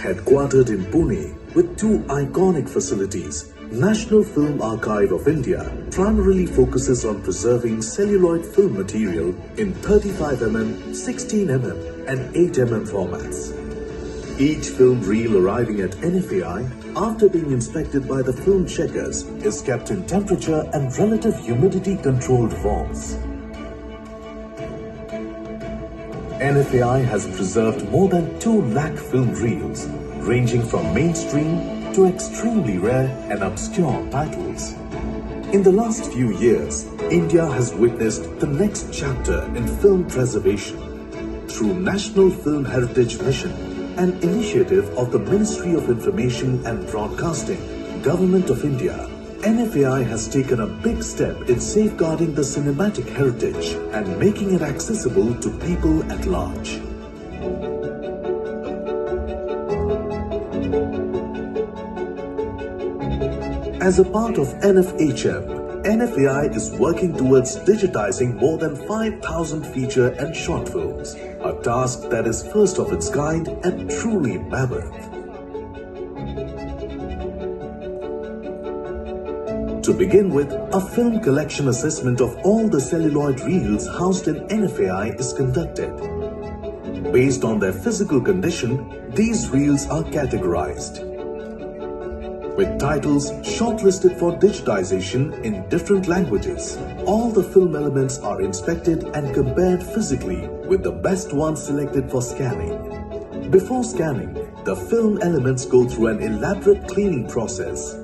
Headquartered in Pune with two iconic facilities, National Film Archive of India primarily focuses on preserving celluloid film material in 35mm, 16mm and 8mm formats. Each film reel arriving at NFAI after being inspected by the film checkers is kept in temperature and relative humidity controlled vaults. NFAI has preserved more than 2 lakh film reels, ranging from mainstream to extremely rare and obscure titles. In the last few years, India has witnessed the next chapter in film preservation. Through National Film Heritage Mission, an initiative of the Ministry of Information and Broadcasting, Government of India, NFAI has taken a big step in safeguarding the cinematic heritage and making it accessible to people at large. As a part of NFHM, NFAI is working towards digitizing more than 5,000 feature and short films, a task that is first of its kind and truly mammoth. To begin with, a film collection assessment of all the celluloid reels housed in NFAI is conducted. Based on their physical condition, these reels are categorized. With titles shortlisted for digitization in different languages, all the film elements are inspected and compared physically with the best ones selected for scanning. Before scanning, the film elements go through an elaborate cleaning process.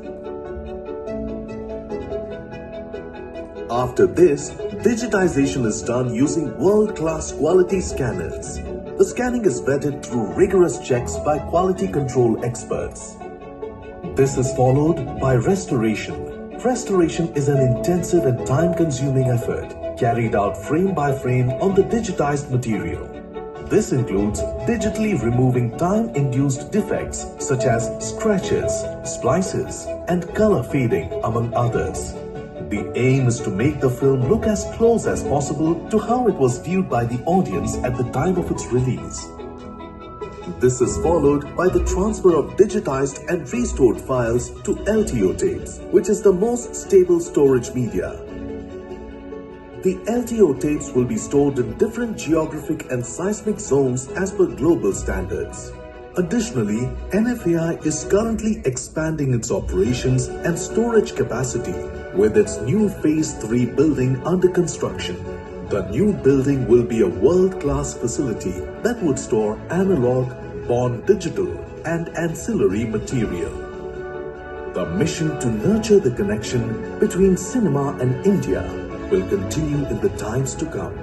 After this, digitization is done using world-class quality scanners. The scanning is vetted through rigorous checks by quality control experts. This is followed by restoration. Restoration is an intensive and time-consuming effort carried out frame by frame on the digitized material. This includes digitally removing time-induced defects such as scratches, splices, and color fading, among others. The aim is to make the film look as close as possible to how it was viewed by the audience at the time of its release. This is followed by the transfer of digitized and restored files to LTO tapes, which is the most stable storage media. The LTO tapes will be stored in different geographic and seismic zones as per global standards. Additionally, NFAI is currently expanding its operations and storage capacity with its new Phase 3 building under construction. The new building will be a world-class facility that would store analog, born digital, and ancillary material. The mission to nurture the connection between cinema and India will continue in the times to come.